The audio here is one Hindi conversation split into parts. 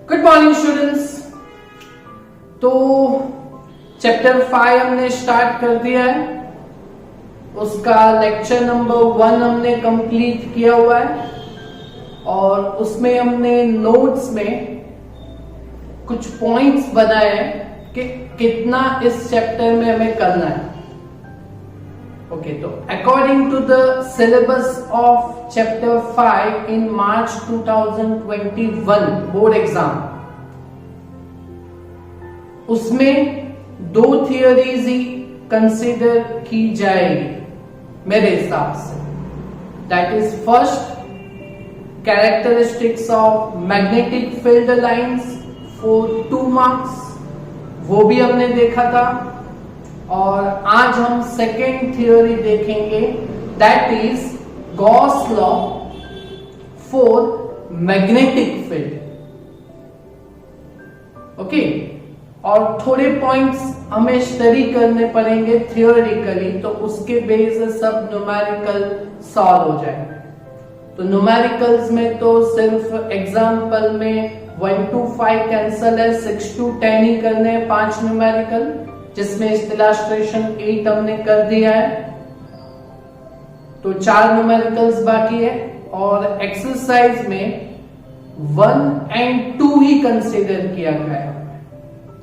Good morning students. तो चैप्टर 5 हमने स्टार्ट कर दिया है, उसका लेक्चर नंबर 1 हमने कंप्लीट किया हुआ है और उसमें हमने नोट्स में कुछ पॉइंट्स बनाए हैं कि कितना इस चैप्टर में हमें करना है। ओके, तो according to the syllabus of chapter 5 in March 2021 board exam, उसमें 2 थियरीज ही कंसीडर की जाएगी मेरे हिसाब से। That is first, characteristics of magnetic field lines for 2 marks, वो भी हमने देखा था। और आज हम सेकेंड थियोरी देखेंगे, that is Gauss law for magnetic field. Okay, और थोड़े पॉइंट्स हमें स्टडी करने पड़ेंगे थियोरिटिकली, तो उसके बेस से सब न्यूमेरिकल सॉल्व हो जाएंगे। तो न्यूमेरिकल्स में तो सिर्फ एग्जाम्पल में 1 to 5 कैंसल है, 6 to 10 ही करने हैं 5 न्यूमेरिकल, जिसमें इलस्ट्रेशन 8 हमने कर दिया है। तो 4 न्यूमेरिकल्स बाकी है और एक्सरसाइज में 1 and 2 ही कंसीडर किया गया है,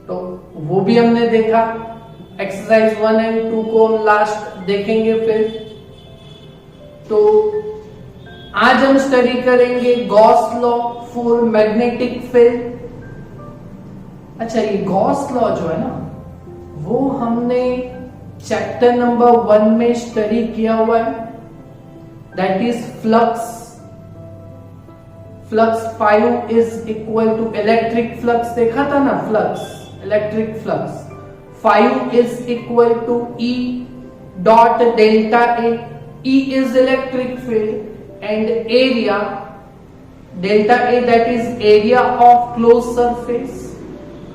तो वो भी हमने देखा। एक्सरसाइज 1 and 2 को हम लास्ट देखेंगे फिर। तो आज हम स्टडी करेंगे Gauss law for magnetic field. अच्छा, ये गॉस लॉ जो है ना, वो हमने चैप्टर नंबर 1 में स्टडी किया हुआ है, that is flux. Flux 5 is equal to electric flux, देखा था ना, flux electric flux 5 is equal to E dot delta A. E is electric field and area delta A, that is area of close surface,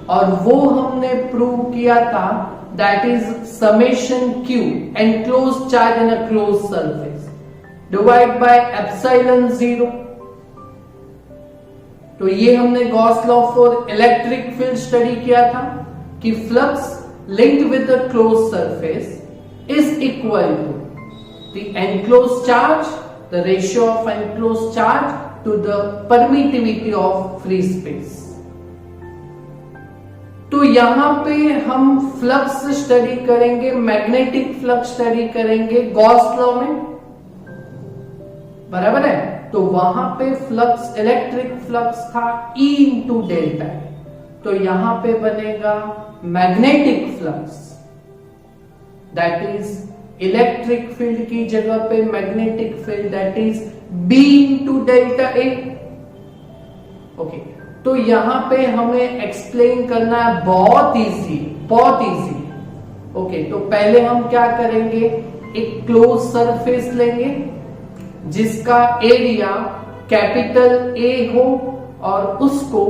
और वो हमने प्रूव किया था, that is summation Q enclose charge in a close surface divide by epsilon 0। तो ये हमने Gauss law for electric field study किया था कि flux linked with the close surface is equal to the enclose charge, the ratio of enclose charge to the permittivity of free space. तो यहां पे हम फ्लक्स स्टडी करेंगे, मैग्नेटिक फ्लक्स स्टडी करेंगे गॉस लॉ में, बराबर है। तो वहां पे फ्लक्स इलेक्ट्रिक फ्लक्स था E इंटू डेल्टा, तो यहां पे बनेगा magnetic flux, that is electric field की जगह पे magnetic field, that is B into delta A. Okay, तो यहां पे हमें एक्सप्लेन करना है, बहुत इजी, बहुत इजी। ओके, तो पहले हम क्या करेंगे, एक क्लोज सरफेस लेंगे जिसका एरिया कैपिटल A हो और उसको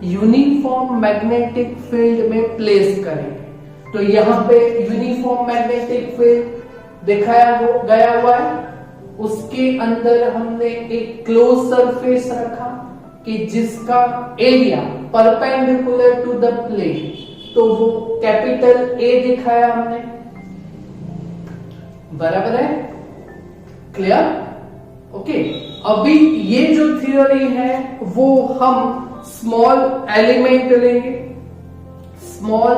यूनिफॉर्म मैग्नेटिक फील्ड में प्लेस करेंगे। तो यहां पे यूनिफॉर्म मैग्नेटिक फील्ड दिखाया गया हुआ है, उसके अंदर हमने एक क्लोज सरफेस रखा कि जिसका area perpendicular to the plane, तो वो कैपिटल A दिखाया हमने, बराबर है, क्लियर। ओके, अभी ये जो थियोरी है वो हम स्मॉल एलिमेंट लेंगे, स्मॉल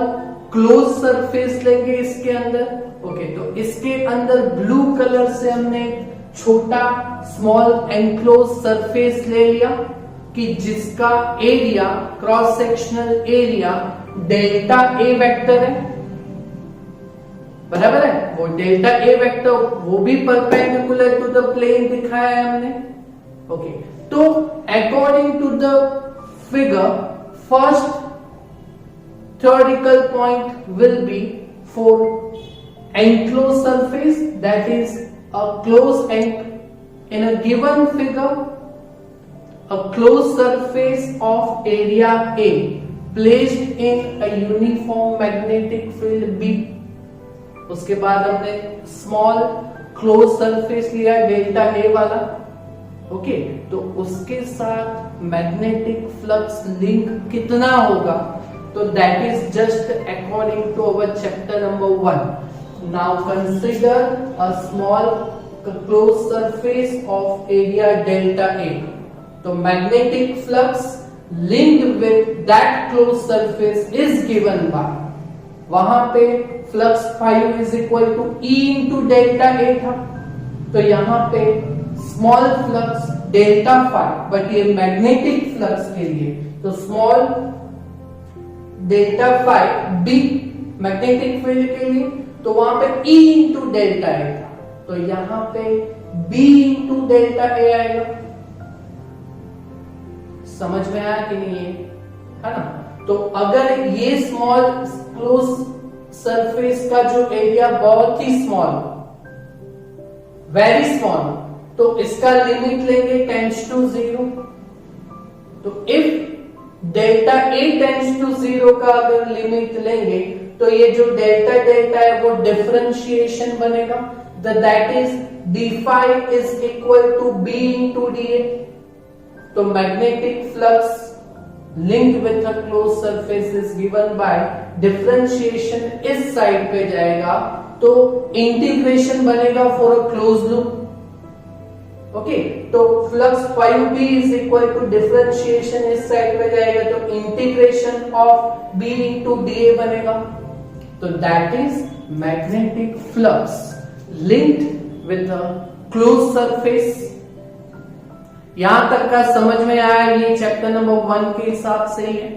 क्लोज सरफेस लेंगे इसके अंदर। ओके, तो इसके अंदर ब्लू कलर से हमने छोटा स्मॉल एनक्लोज सरफेस ले लिया कि जिसका area, cross sectional area delta A vector है, बराबर है। वो डेल्टा ए वेक्टर वो भी परपेंडिकुलर टू द प्लेन दिखाया है हमने। ओके, तो according to the figure, first theoretical point will be for enclosed surface, that is a closed in a given figure, a closed surface of area A placed in a uniform magnetic field B। उसके बाद हमने स्मॉल क्लोज सरफेस लिया डेल्टा ए वाला, ओके, तो उसके साथ मैग्नेटिक फ्लक्स लिंक कितना होगा, तो that is just according to our chapter number 1. Now consider a small close surface of area delta A. तो magnetic flux linked with that closed surface is given by, वहां पे flux phi is equal to E into delta A था, तो यहां पे small flux delta phi, but ये मैग्नेटिक फ्लक्स के लिए तो small delta phi B magnetic field के लिए, तो वहां पे ई इंटू डेल्टा ए था, तो यहां पे बी इंटू डेल्टा ए आएगा. समझ में आया कि नहीं, है ना. तो अगर ये स्मॉल क्लोज सरफेस का जो एरिया बहुत ही स्मॉल, वेरी स्मॉल, तो इसका लिमिट लेंगे टेंड्स टू 0. तो if delta A tends to 0 का अगर लिमिट लेंगे तो ये जो डेल्टा डेल्टा है वो डिफरेंशिएशन बनेगा, that is d5 is equal to b into dA. तो magnetic flux linked with a close surface is given by differentiation इस साइड पे जाएगा तो इंटीग्रेशन बनेगा for a close loop. Okay, तो flux 5b is equal to differentiation इस साइड पे जाएगा तो integration of b into dA बनेगा. तो that is magnetic flux linked with a close surface. यहां तक का समझ में आया, ये चैप्टर नंबर 1 के हिसाब से ही है.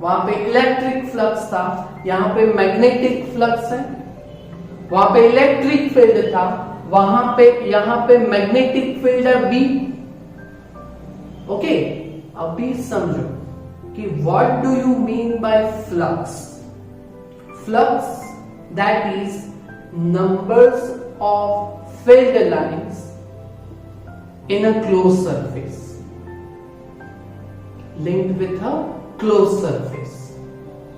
वहां पे इलेक्ट्रिक फ्लक्स था, यहां पे मैग्नेटिक फ्लक्स है. वहां पे इलेक्ट्रिक फील्ड था, यहां पे मैग्नेटिक फील्ड है बी. ओके, अभी समझो कि what do you mean by flux. Flux that is numbers of field lines in a closed surface, linked with a closed surface.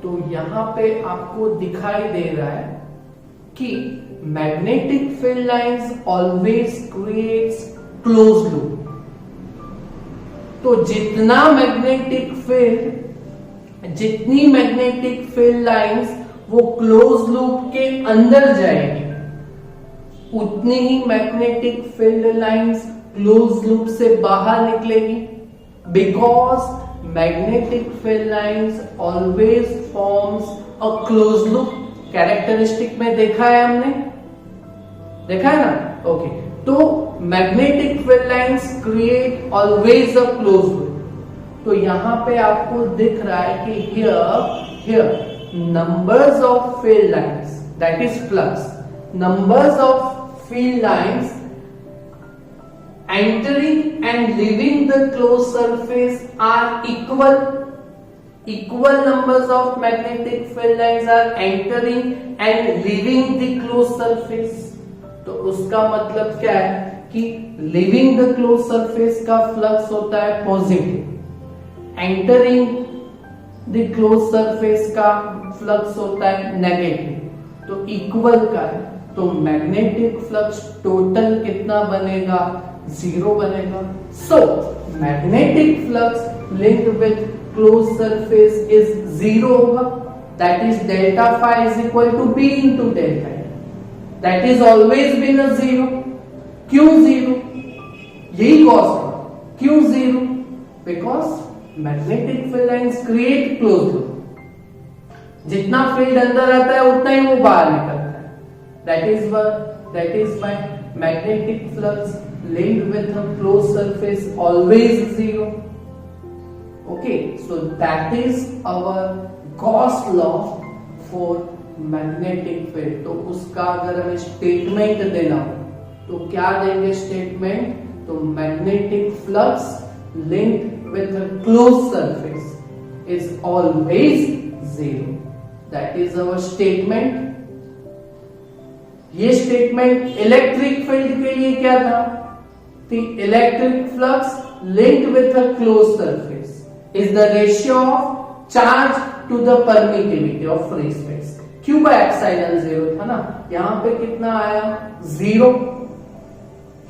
तो यहां पे आपको दिखाई दे रहा है कि magnetic field lines always creates close loop. तो जितनी मैग्नेटिक फील्ड लाइंस वो क्लोज लूप के अंदर जाएगी, उतनी ही magnetic field lines close loop से बाहर निकलेगी, because magnetic field lines always forms a close loop. Characteristic में देखा है हमने, देखा है ना. ओके, तो magnetic field lines create always a close loop. तो यहां पे आपको दिख रहा है कि here numbers of field lines that is flux, numbers of field lines entering and leaving the closed surface are equal. Equal numbers of magnetic field lines are entering and leaving the closed surface. तो उसका मतलब क्या है कि leaving the closed surface का फ्लक्स होता है positive, entering the closed surface का फ्लक्स होता है नेगेटिव. तो इक्वल का है, तो मैग्नेटिक फ्लक्स टोटल कितना बनेगा, 0 बनेगा. So magnetic flux linked with close surface is 0 होगा. That is delta phi is equal to B into delta. That is always been a 0. क्यों 0? यही कॉज है. क्यों 0? Because magnetic field lines create close loop. जितना फील्ड अंदर आता है उतना ही वो बाहर निकलता है. That is why magnetic flux linked with a closed surface always 0. Okay, so that is our Gauss law for magnetic field. तो उसका अगर हमें स्टेटमेंट देना हो तो क्या देंगे स्टेटमेंट, तो magnetic flux linked with a closed surface is always 0. That is our statement. ये स्टेटमेंट इलेक्ट्रिक फील्ड के लिए क्या था, electric flux linked with a close surface is the ratio of charge to the permittivity of free space. Q by epsilon 0 था ना, यहां पे कितना आया 0.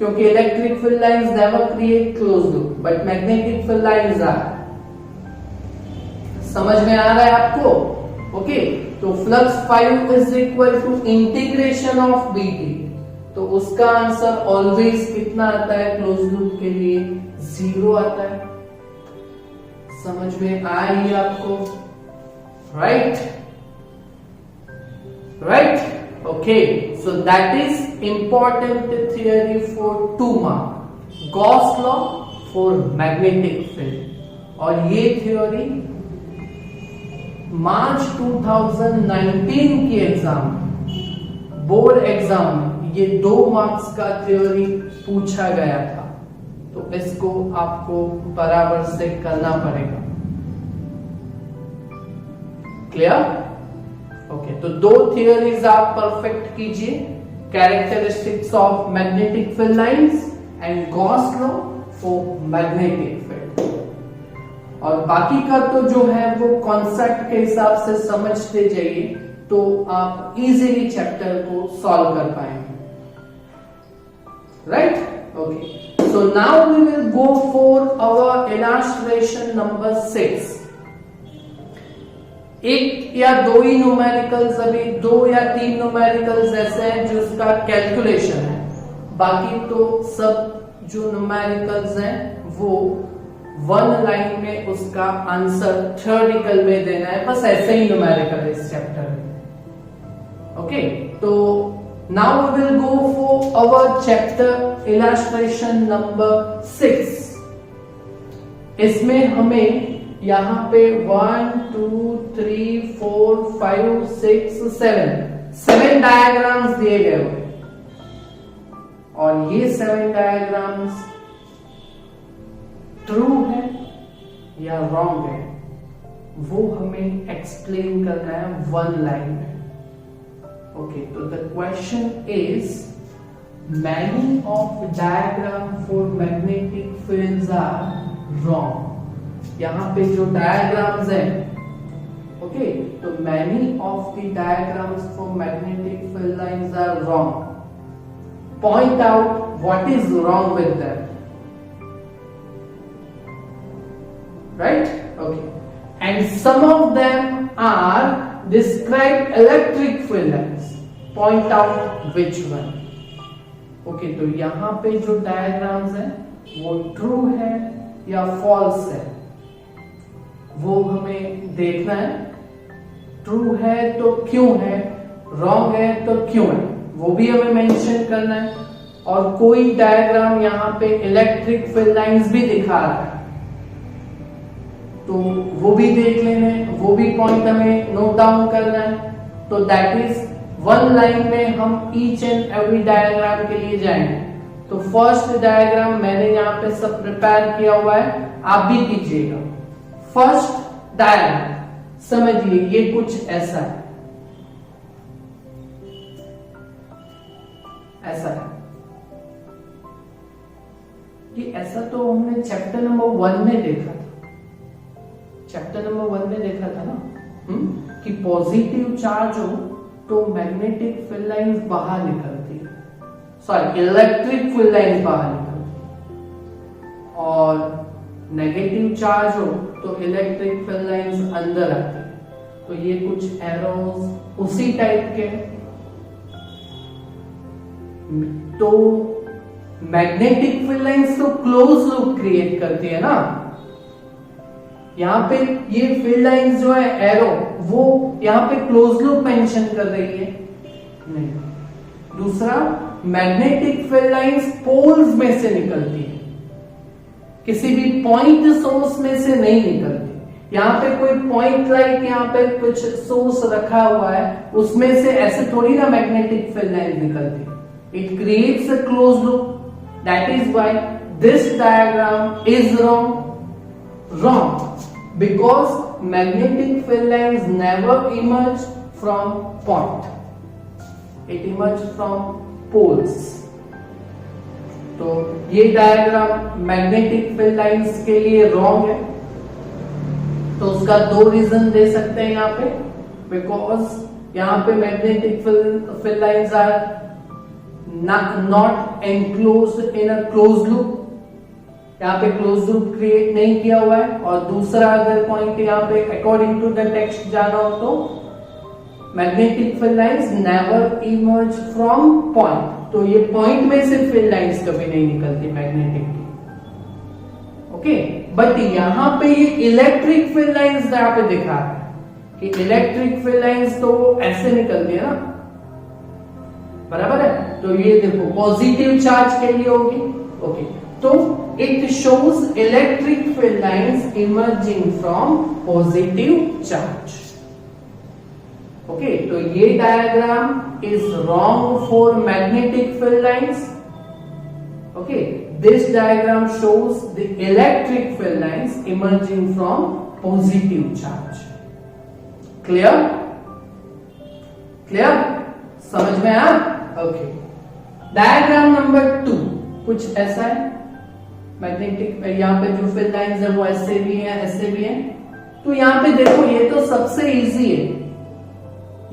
क्योंकि electric field lines never create close loop but magnetic field lines are. समझ में आ रहा है आपको? ओके, तो flux 5 is equal to integration of BT, तो उसका आंसर ऑलवेज कितना आता है क्लोज लूप के लिए? 0 आता है। समझ में आई आपको? Right, right, okay, so that is important theory for 2 mark, Gauss law for magnetic field. और ये थ्योरी मार्च 2019 की एग्जाम, बोर्ड एग्जाम में ये 2 मार्क्स का थ्योरी पूछा गया था, तो इसको आपको बराबर से करना पड़ेगा। क्लियर? ओके, तो 2 थियरीज आप परफेक्ट कीजिए, characteristics of magnetic field lines and Gauss law for magnetic field. और बाकी का तो जो है वो कॉन्सेप्ट के हिसाब से समझते जाइए, तो आप इजीली चैप्टर को सॉल्व कर पाएंगे। Right? Okay, so now we will go for our illustration number 6। एक या 2 ही न्यूमेरिकल्स, अभी 2 या 3 न्यूमेरिकल्स ऐसे हैं जो उसका कैलकुलेशन है, बाकी तो सब जो न्यूमेरिकल्स हैं वो 1 लाइन में उसका आंसर थ्योरेटिकल में देना है, बस ऐसे ही न्यूमेरिकल है इस चैप्टर में। ओके, तो now we will go for our chapter illustration number 6। इसमें हमें यहां पे 1 2 3 4 5 6 7 डायग्राम्स दिए गए हुए, और ये 7 डायग्राम्स ट्रू है या रॉन्ग है वो हमें एक्सप्लेन करना है 1 लाइन में। ओके, तो the question is many of diagram for magnetic fields are wrong. यहां पे जो डायग्राम्स हैं, ओके, तो many of the diagrams for magnetic field lines are wrong. Point out what is wrong with that. Right? Okay. And some of them are describe electric field lines. Point out which one. Okay, तो यहाँ पे जो डायग्राम्स हैं वो ट्रू है या फॉल्स है वो हमें देखना है। ट्रू है तो क्यों है, रॉन्ग है तो क्यों है, वो भी हमें मेंशन करना है। और कोई डायग्राम यहाँ पे इलेक्ट्रिक फील्ड लाइंस भी दिखा रहा है तो वो भी देख लेने, वो भी पॉइंट हमें नोट डाउन करना है। तो दैट इज 1 लाइन में हम ईच एंड एवरी डायग्राम के लिए जाएंगे। तो फर्स्ट डायग्राम मैंने यहाँ पे सब प्रिपेयर किया हुआ है, आप भी कीजिएगा। फर्स्ट डायग्राम समझिए, ये कुछ ऐसा है, ऐसा है। ये ऐसा तो हमने चैप्टर नंबर 1 में देखा था। चैप्टर नंबर 1 में देखा था ना कि पॉजिटिव चार्ज हो तो मैग्नेटिक फील्ड लाइंस बाहर निकलती है, सॉरी इलेक्ट्रिक फील्ड लाइंस बाहर निकलती है, और नेगेटिव चार्ज हो तो इलेक्ट्रिक फील्ड लाइंस अंदर आती है। तो ये कुछ एरोज उसी टाइप के। तो मैग्नेटिक फील्ड लाइंस तो क्लोज लूप क्रिएट करती है ना। यहाँ पे ये फील्ड लाइंस जो है एरो, वो यहाँ पे क्लोज लूप मेंशन कर रही है नहीं। दूसरा, मैग्नेटिक फील्ड लाइंस पोल्स में से निकलती है, किसी भी पॉइंट सोर्स में से नहीं निकलती। यहाँ पे कोई पॉइंट लाइक यहाँ पे कुछ सोर्स रखा हुआ है, उसमें से ऐसे थोड़ी ना मैग्नेटिक फील्ड लाइन निकलती। It creates a close loop, that is why this diagram is wrong because magnetic field lines never emerge from point, it emerges from poles. तो ये डायग्राम मैग्नेटिक फील्ड लाइंस के लिए रॉन्ग है। तो उसका 2 रीजन दे सकते हैं यहाँ पे, बिकॉज यहाँ पे magnetic field lines are not enclosed in a close loop, यहाँ पे क्लोज लूप क्रिएट नहीं किया हुआ है। और दूसरा अगर पॉइंट यहाँ पे अकॉर्डिंग टू द टेक्स्ट जाना हो तो magnetic field lines never emerge from point, तो ये पॉइंट में से फील्ड लाइंस कभी नहीं निकलती मैग्नेटिक की, ओके। बट यहाँ पे ये इलेक्ट्रिक फील्ड लाइंस यहाँ पे दिखा है कि इलेक्ट्रिक फील्ड लाइंस तो ऐसे निकलती है ना, बराबर है। तो ये देखो पॉजिटिव चार्ज के लिए होगी, ओके। तो it shows electric field lines emerging from positive charge, okay. तो ये diagram is wrong for magnetic field lines, okay. This diagram shows the electric field lines emerging from positive charge. Clear? Clear? समझ में आया? ओके। डायग्राम नंबर 2 कुछ ऐसा है। मैग्नेटिक यहाँ पे जो फील्ड लाइंस है वो ऐसे भी है, ऐसे भी है। तो यहाँ पे देखो ये तो सबसे इजी है।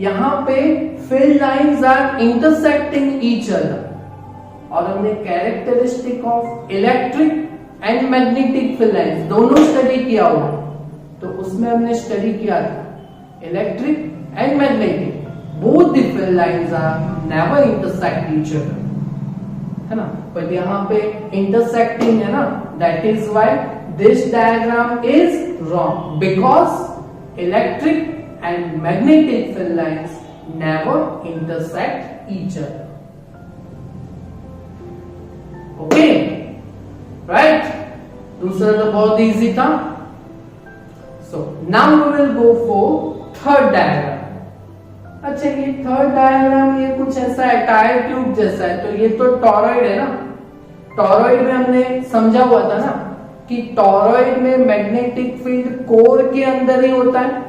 यहाँ पे field lines are intersecting each other, और हमने characteristic of electric and magnetic field lines दोनों स्टडी किया हुआ, तो उसमें हमने स्टडी किया था electric and magnetic both the field lines are never intersect each other, है ना। पर यहाँ पे intersecting है ना, that is why this diagram is wrong, because electric and magnetic field lines never intersect each other, okay, right? दूसरा तो बहुत इजी था। So now we will go for third diagram। अच्छा, ये थर्ड डायग्राम ये कुछ ऐसा है, टायर ट्यूब जैसा है। तो ये तो टॉरॉइड है ना। टॉरॉइड में हमने समझा हुआ था ना कि टॉरॉइड में मैग्नेटिक फील्ड कोर के अंदर ही होता है,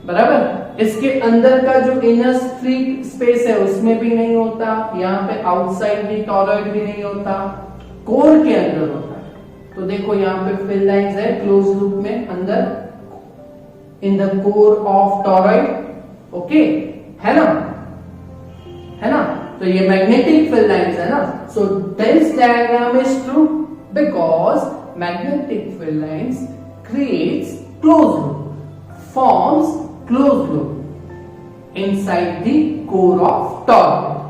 बराबर। इसके अंदर का जो इनर फ्री स्पेस है उसमें भी नहीं होता, यहाँ पे आउटसाइड भी टॉरॉइड भी नहीं होता, कोर के अंदर होता है। तो देखो यहाँ पे फील्ड लाइंस है क्लोज लूप में अंदर in the core of toroid, okay, है ना, है ना। तो ये magnetic field lines है ना। So this diagram is true because magnetic field lines creates closed loop, forms closed loop inside the core of toroid.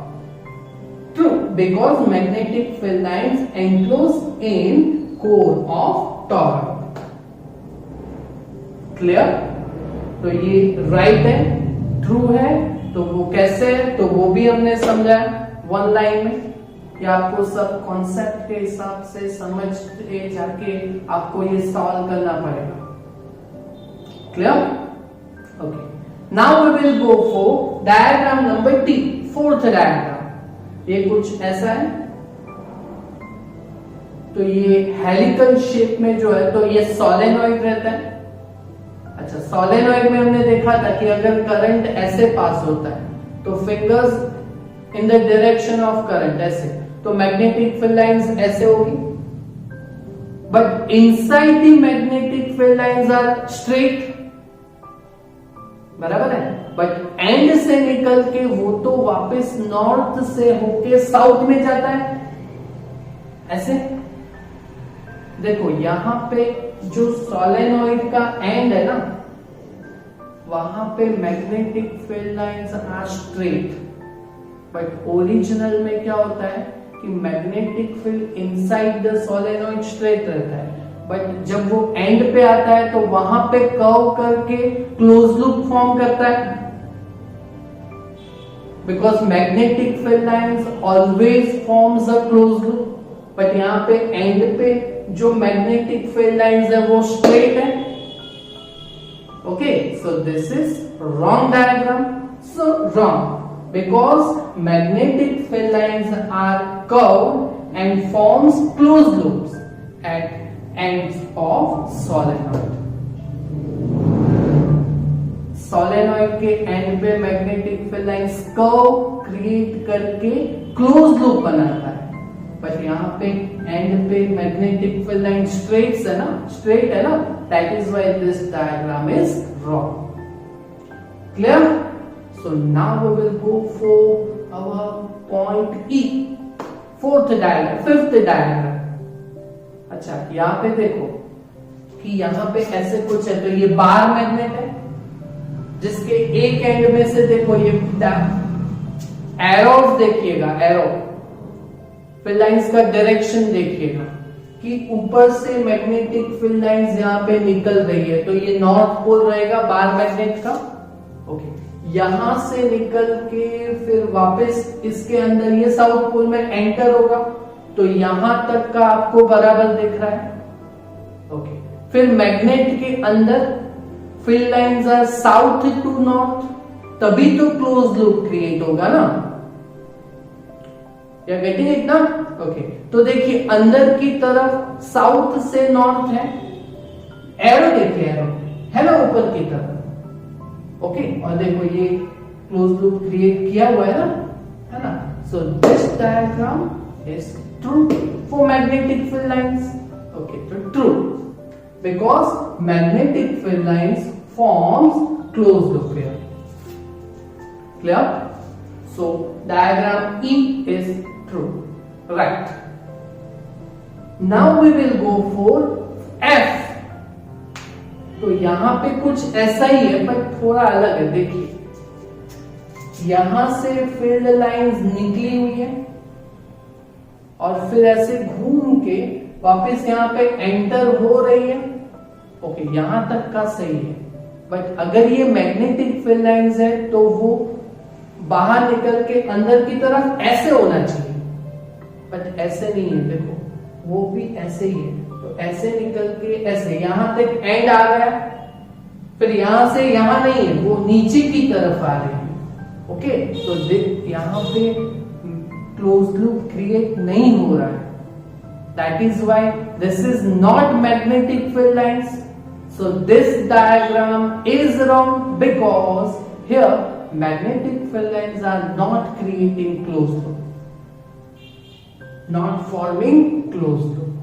True because magnetic field lines enclose in core of toroid. Clear? तो ये राइट है, ट्रू है। तो वो कैसे है, तो वो भी हमने समझा वन लाइन में। या आपको सब कॉन्सेप्ट के हिसाब से समझ के जाके आपको ये सॉल्व करना पड़ेगा। Clear? Okay. Now we will go for diagram number 3, fourth diagram. ये कुछ ऐसा है। तो ये हेलिकल शेप में जो है, तो ये सोलेनॉइड रहता है। अच्छा, सोलेनॉइड में हमने देखा था कि अगर करंट ऐसे पास होता है तो fingers in the direction of current ऐसे, तो मैग्नेटिक फील्ड लाइंस ऐसे होगी। But inside the magnetic field lines are straight, बराबर है। बट एंड से निकल के वो तो वापस नॉर्थ से होके साउथ में जाता है ऐसे। देखो यहां पे जो सोलेनॉइड का एंड है ना, वहां पे magnetic field lines are straight. But original में क्या होता है कि magnetic field inside the solenoid straight रहता है, बट जब वो एंड पे आता है तो वहां पे कर्व करके क्लोज लूप फॉर्म करता है। Because magnetic field lines always forms a close loop, but यहाँ पे एंड पे जो मैग्नेटिक फील्ड लाइंस है वो स्ट्रेट है। Okay, so this is wrong diagram. So wrong because magnetic field lines are curved and forms closed loops at ends of solenoid. Solenoid के एंड पे magnetic field lines curve create करके क्लोज लूप बनाता है, बट यहाँ पे एंड पे मैग्नेटिक फील्ड लाइन स्ट्रेट है ना, स्ट्रेट है ना, that is why this diagram is wrong. Clear? So So now we will go for our point E, fifth diagram. अच्छा, यहाँ पे देखो कि यहाँ पे ऐसे कुछ है, तो ये बार मैग्नेट है जिसके एक एंड में से देखो ये एरोस देखिएगा, एरो फील्ड लाइंस का डायरेक्शन देखिएगा कि ऊपर से मैग्नेटिक फील्ड लाइंस यहाँ पे निकल रही है, तो ये नॉर्थ पोल रहेगा बार मैग्नेट का। ओके, यहां से निकल के फिर वापस इसके अंदर ये साउथ पोल में एंटर होगा, तो यहां तक का आपको बराबर दिख रहा है। ओके, फिर मैग्नेट के अंदर field lines are south to north, तभी तो क्लोज लूप क्रिएट होगा ना। या गेटिंग इट ना? ओके, तो देखिए अंदर की तरफ साउथ से नॉर्थ है, एरो देखिए, एरो है ना ऊपर की तरफ। ओके, और देखो ये क्लोज लूप क्रिएट किया हुआ है ना। So this diagram is true for magnetic field lines. Okay, तो true because magnetic field lines forms closed loop here. Clear? So diagram E is true, right? Now we will go for F. तो यहां पे कुछ ऐसा ही है पर थोड़ा अलग है। देखिए यहां से फील्ड लाइंस निकली हुई है और फिर ऐसे घूम के वापस यहाँ पे एंटर हो रही है। ओके, यहां तक का सही है, बट अगर ये मैग्नेटिक फील्ड लाइंस है तो वो बाहर निकल के अंदर की तरफ ऐसे होना चाहिए, बट ऐसे नहीं है। देखो वो भी ऐसे ही है, तो ऐसे निकल के ऐसे यहां तक एंड आ गया, फिर यहां से यहां नहीं है, वो नीचे की तरफ आ रही है। ओके, तो यहां पे क्लोज लूप क्रिएट नहीं हो रहा है। That is why this is not magnetic field lines. So this diagram is wrong because here magnetic field lines are not creating closed loop, not forming closed loop.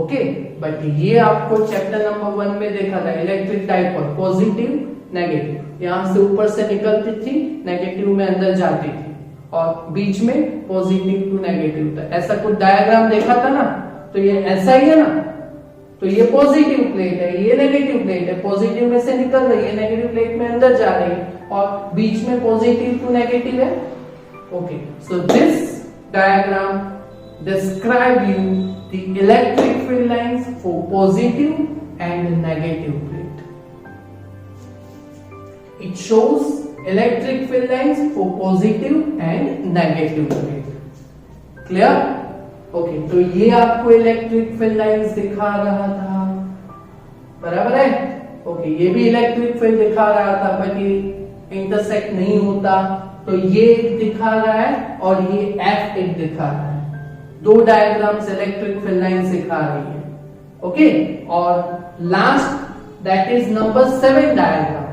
Okay, but ये आपको चैप्टर नंबर 1 में देखा था, इलेक्ट्रिक डाइपोल, पॉजिटिव नेगेटिव, यहां से ऊपर से निकलती थी, नेगेटिव में अंदर जाती थी और बीच में पॉजिटिव टू नेगेटिव था। ऐसा कुछ डायग्राम देखा था ना, तो ये ऐसा ही है ना। तो ये पॉजिटिव प्लेट है, ये नेगेटिव प्लेट है, पॉजिटिव में से निकल रही है, नेगेटिव प्लेट में अंदर जा रही है और बीच में पॉजिटिव टू नेगेटिव है। Okay, so this diagram describe you the electric field lines for positive and negative plate. It shows electric field lines for positive and negative plate. Clear? Okay, तो ये आपको इलेक्ट्रिक फील्ड लाइंस दिखा रहा था, बराबर है। ओके, ये भी इलेक्ट्रिक फील्ड दिखा रहा था, बट ये इंटरसेक्ट नहीं होता, तो ये एक दिखा रहा है और ये F एक दिखा रहा है। दो डायग्राम्स इलेक्ट्रिक फील्ड लाइंस दिखा रही है। ओके, और last that is number 7 diagram.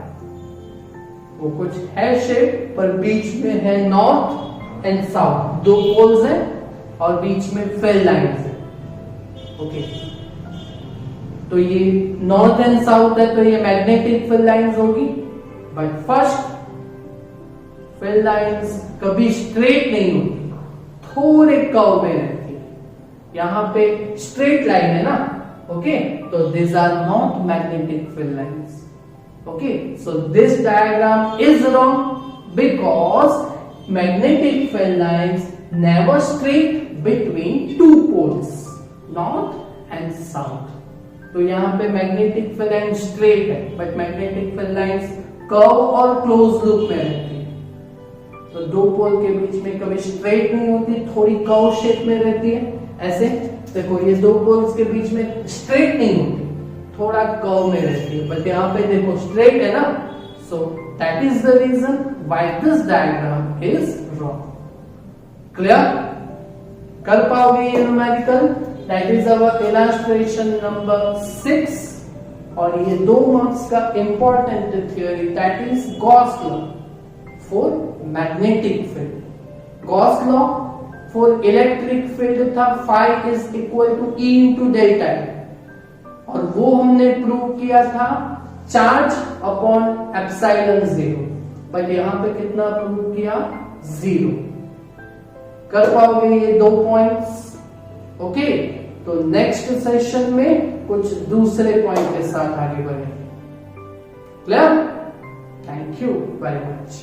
वो कुछ है शेप पर बीच में है नॉर्थ एंड साउथ, दो पोल्स हैं और बीच में फील्ड लाइंस है। ओके, तो ये नॉर्थ एंड साउथ है, तो ये मैग्नेटिक फील्ड लाइंस होगी। बट फर्स्ट फील्ड लाइंस कभी स्ट्रेट नहीं होती, थोड़े कर्व में रहती है। यहां पे स्ट्रेट लाइन है ना। Okay, so this are not magnetic field lines. Okay, so this diagram is wrong because magnetic field lines never straight between two poles, north and south. तो यहाँ पे मैग्नेटिक फील्ड लाइन स्ट्रेट है, but magnetic field lines curve और क्लोज लूप में रहती है। तो दो पोल के बीच में कभी स्ट्रेट नहीं होती, थोड़ी कर्व शेप में रहती है। ऐसे देखो, ये दो पोल्स के बीच में स्ट्रेट नहीं होती, थोड़ा कर्व में रहती है, बट यहाँ पे देखो स्ट्रेट है ना। So that is the reason why this diagram is wrong. Clear? कर पाओगे ये numerical? That is our illustration number 6 और ये 2 मार्क्स का important theory, that is Gauss law for magnetic field. Gauss law for electric field था phi is equal to E into delta, और वो हमने प्रूव किया था चार्ज अपॉन एप्सिलॉन 0। बट यहां पे कितना प्रूव किया? 0। कर पाओगे ये 2 पॉइंट्स? ओके, तो नेक्स्ट सेशन में कुछ दूसरे पॉइंट के साथ आगे बढ़ेंगे। Clear? Thank you very much.